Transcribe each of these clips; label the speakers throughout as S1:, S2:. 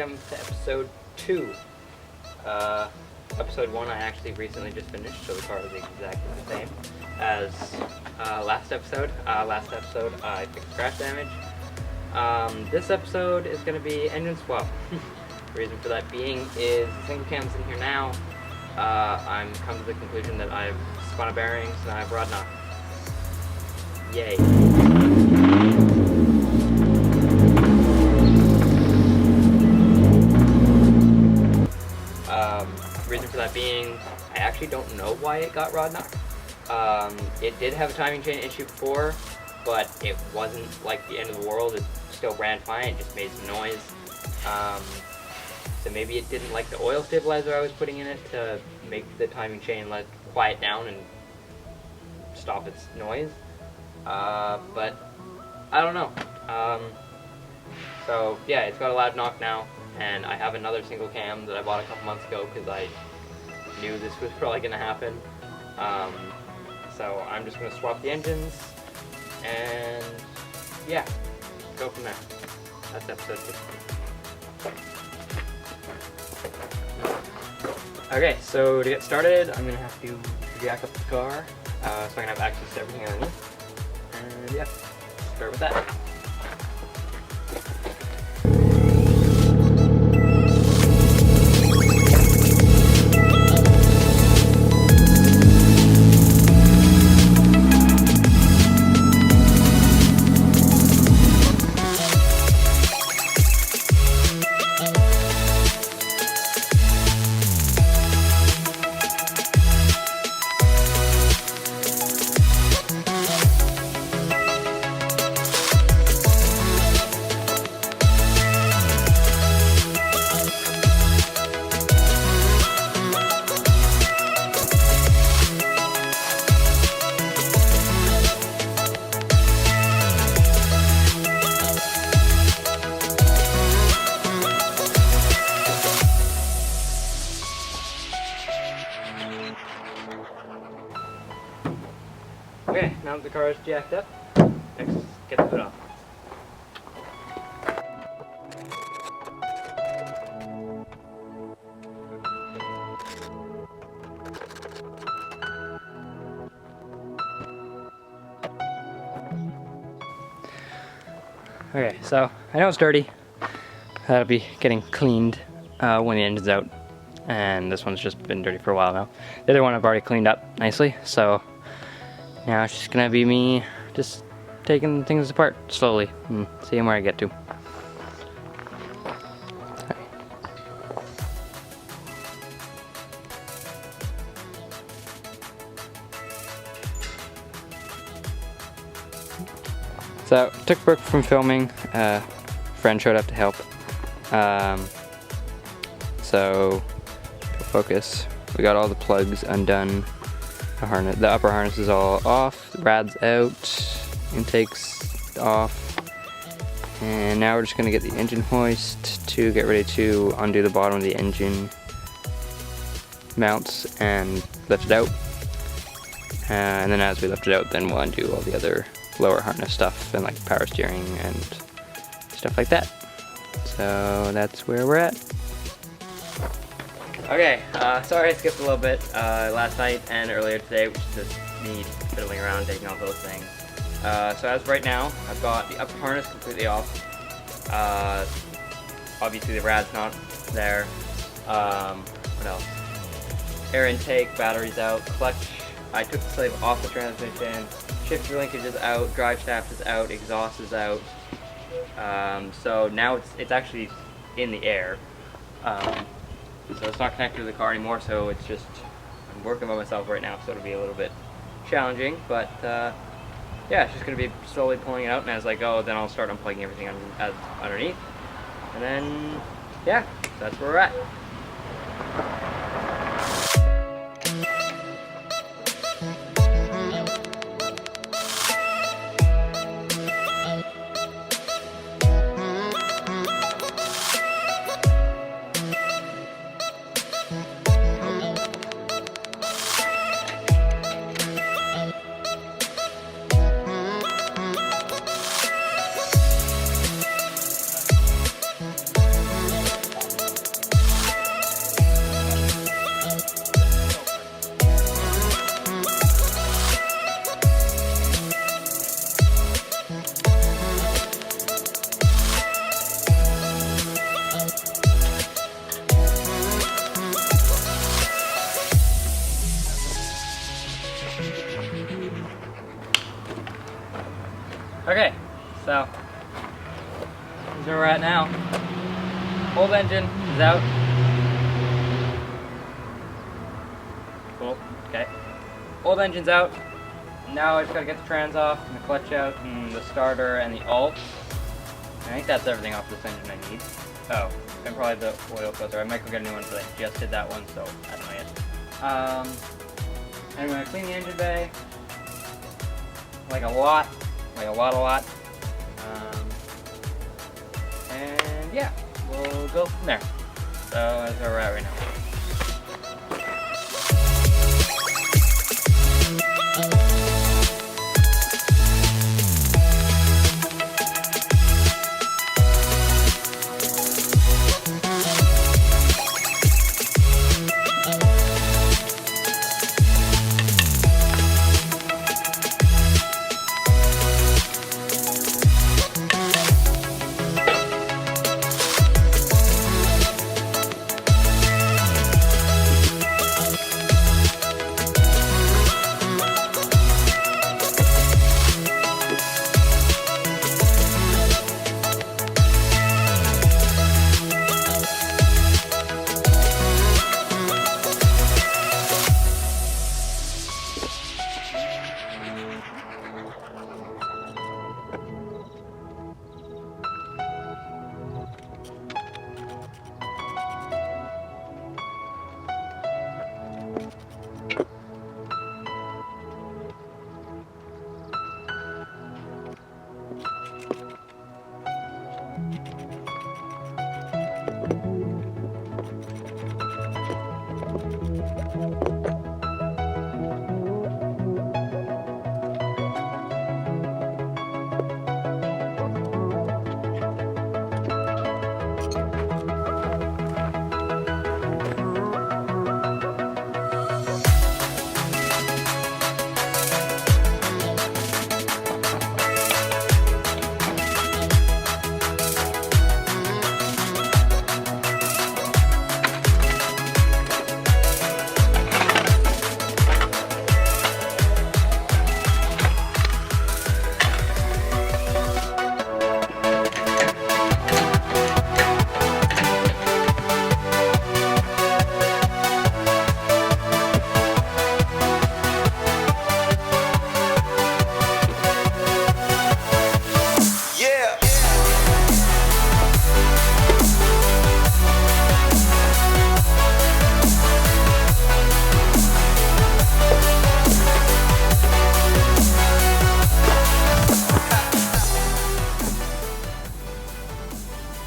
S1: welcome to episode 2. Episode 1 I actually recently just finished, so the car is exactly the same as last episode. Last episode I fixed crash damage. This episode is going to be engine swap. The reason for that being is the single cam's in here now. I'm come to the conclusion that I've spun a bearings and I have rod knock. Yay. Reason for that being, I actually don't know why it got rod knock. It did have a timing chain issue before, but it wasn't like the end of the world. It still ran fine, it just made some noise. So maybe it didn't like the oil stabilizer I was putting in it to make the timing chain let quiet down and stop its noise. But I don't know. So yeah, it's got a loud knock now, and I have another single cam that I bought a couple months ago because I knew this was probably going to happen. So I'm just going to swap the engines and yeah, go from there. That's episode 2. Okay, so to get started, I'm going to have to jack up the car so I can have access to everything underneath. And yeah, start with that. Okay, now that the car is jacked up, next get the hood off. Okay, so I know it's dirty. That'll be getting cleaned when the engine's out, and this one's just been dirty for a while now. The other one I've already cleaned up nicely, so now it's just gonna be me just taking things apart slowly and seeing where I get to. Okay. So, took a break from filming. A friend showed up to help. So, focus. We got all the plugs undone. The upper harness is all off, the rad's out, intake's off, and now we're just going to get the engine hoist to get ready to undo the bottom of the engine mounts and lift it out. And then as we lift it out, then we'll undo all the other lower harness stuff and like power steering and stuff like that. So that's where we're at. Okay, sorry I skipped a little bit last night and earlier today, which is just me fiddling around, taking off those things. So as of right now, I've got the upper harness completely off. Obviously the rad's not there. What else? Air intake, battery's out, clutch. I took the slave off the transmission. Shifter linkage is out, drive shaft is out, exhaust is out. So now it's actually in the air. So it's not connected to the car anymore, so it's just, I'm working by myself right now, so it'll be a little bit challenging, but yeah, it's just going to be slowly pulling it out, and as I go, then I'll start unplugging everything underneath, and then, yeah, that's where we're at. Okay, so here's where we're at now. Old engine is out. Cool, okay. Old engine's out. Now I just gotta get the trans off, and the clutch out, and the starter, and the alt. I think that's everything off this engine I need. Oh, and probably the oil filter. I might go get a new one, but I just did that one, so I don't know yet. And I'm gonna clean the engine bay. Like a lot. And yeah, we'll go from there. So that's where we're at right now.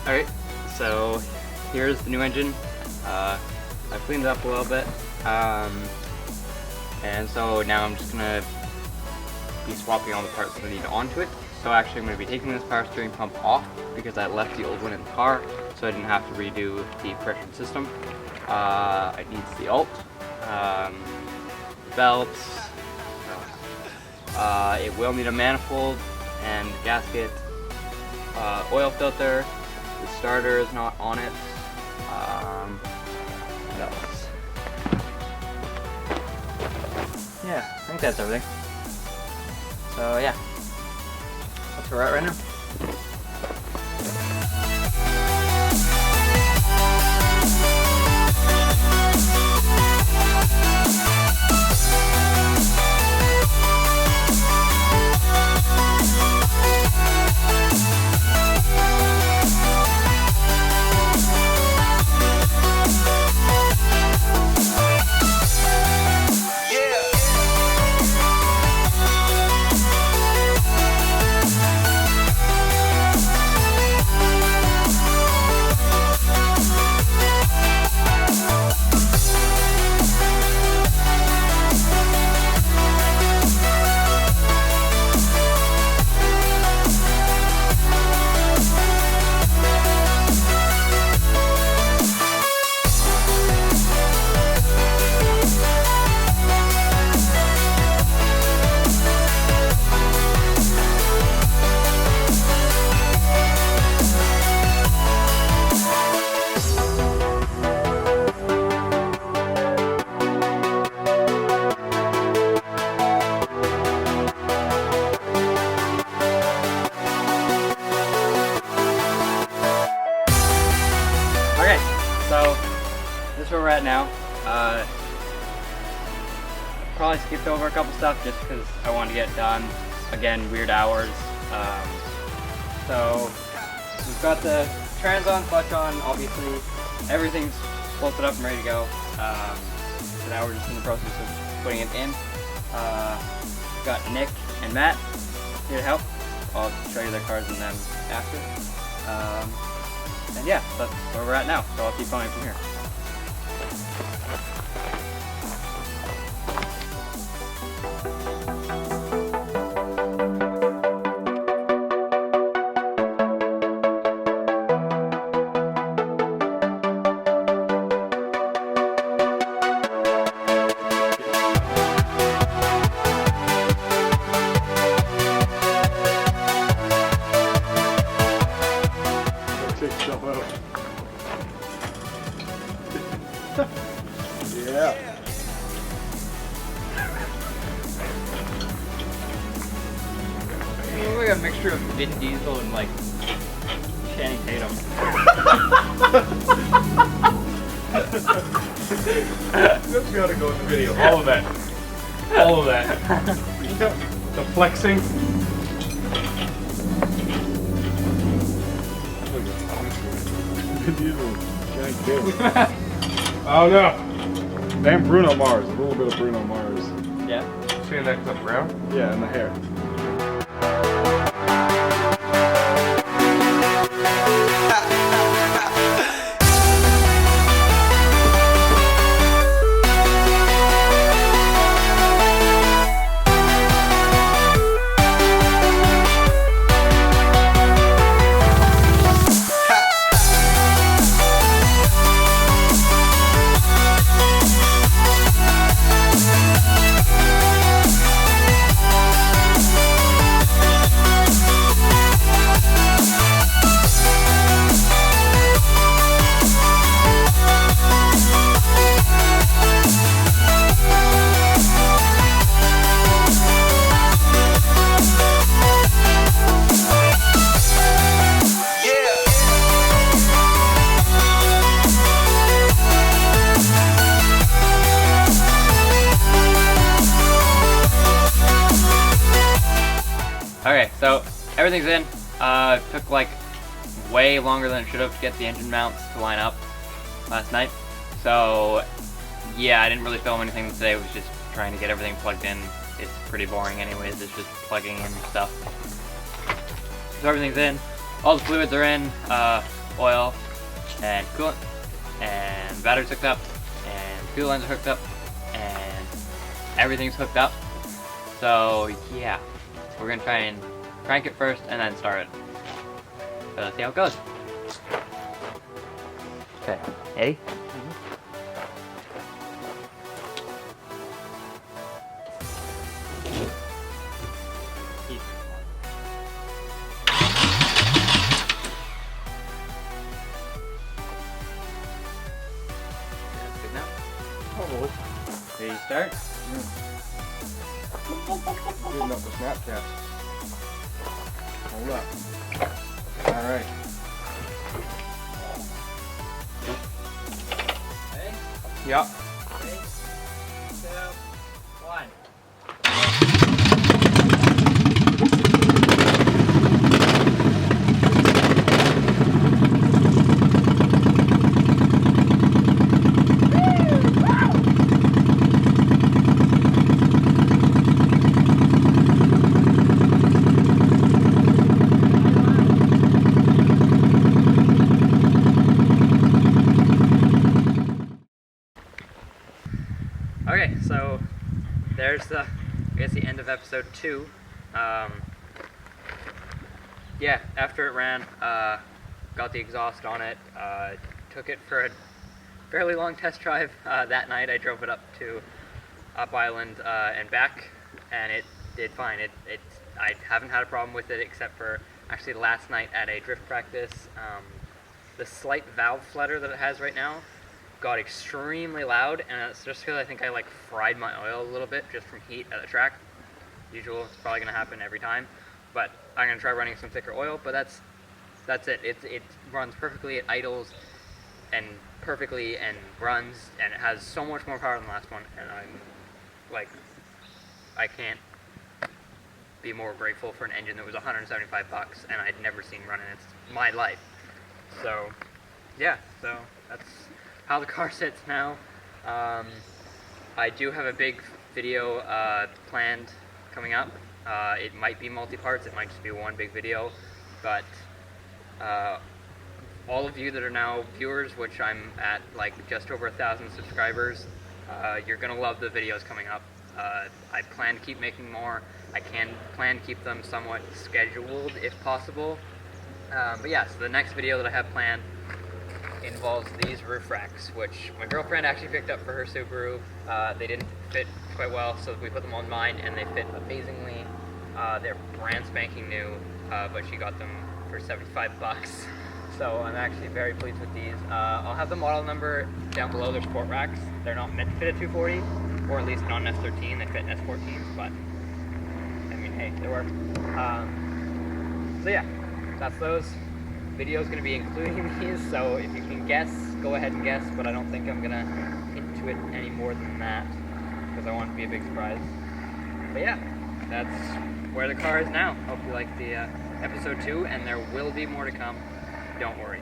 S1: Alright, so here's the new engine. I've cleaned it up a little bit. And so now I'm just going to be swapping all the parts that I need onto it. So actually I'm going to be taking this power steering pump off because I left the old one in the car, so I didn't have to redo the friction system. It needs the alt, belts, it will need a manifold and gasket, oil filter. The starter is not on it. What else? Yeah, I think that's everything. So yeah, that's where we're at right now. that's where we're at now. Probably skipped over a couple stuff just because I wanted to get it done. Again, weird hours. So we've got the trans on, clutch on, obviously. Everything's bolted up and ready to go. So now we're just in the process of putting it in. Got Nick and Matt here to help. I'll show you their cars and them after. And yeah, that's where we're at now. So I'll keep going from here.
S2: Yeah.
S1: It looks like a mixture of Vin Diesel and like Channing Tatum.
S2: That's gotta go in the video. All of that. All of that. The flexing. Vin Diesel, Channing Tatum. Oh no! And Bruno Mars, a little bit of Bruno Mars.
S1: Yeah.
S2: Saying that because I'm brown? Yeah, and the hair.
S1: Okay, so everything's in. It took like way longer than it should have to get the engine mounts to line up last night. So yeah, I didn't really film anything today. It was just trying to get everything plugged in. It's pretty boring anyways. It's just plugging in stuff. So everything's in. All the fluids are in. Oil and coolant, and battery's hooked up, and fuel lines are hooked up, and everything's hooked up. So yeah. We're gonna try and crank it first and then start it. So let's see how it goes. Okay, Eddie? That's good now.
S2: Probably.
S1: Ready to start?
S2: Good enough for Snapchat. Hold up. Alright.
S1: Ready?
S2: Yeah.
S1: 3, 2, 1. Okay, so there's the, I guess, the end of episode 2. Yeah, after it ran, got the exhaust on it, took it for a fairly long test drive that night. I drove it up to Up Island and back, and it did fine. I haven't had a problem with it except for actually last night at a drift practice. The slight valve flutter that it has right now got extremely loud, and it's just because I think I like fried my oil a little bit just from heat at the track. Usual, it's probably gonna happen every time, but I'm gonna try running some thicker oil. But that's it. It runs perfectly. It idles and
S3: perfectly and runs, and it has so much more power than the last one, and I'm like, I can't be more grateful for an engine that was 175 bucks and I'd never seen run in my life. So yeah, so that's how the car sits now. I do have a big video planned coming up. It might be multi-parts, it might just be one big video, but all of you that are now viewers, which I'm at like just over 1,000 subscribers, you're gonna love the videos coming up. I plan to keep making more. I plan to keep them somewhat scheduled if possible. But yeah, so the next video that I have planned involves these roof racks, which my girlfriend actually picked up for her Subaru. They didn't fit quite well, so we put them on mine, and they fit amazingly. They're brand spanking new, but she got them for 75 bucks. So I'm actually very pleased with these. I'll have the model number down below. They're SportRacks. They're not meant to fit a 240, or at least not an S13. They fit an S14, but I mean, hey, they work. So yeah, that's those. Video's going to be including these, so if you can guess, go ahead and guess, but I don't think I'm going to hint to it any more than that, because I want it to be a big surprise. But yeah, that's where the car is now. Hope you like the episode 2, and there will be more to come. Don't worry.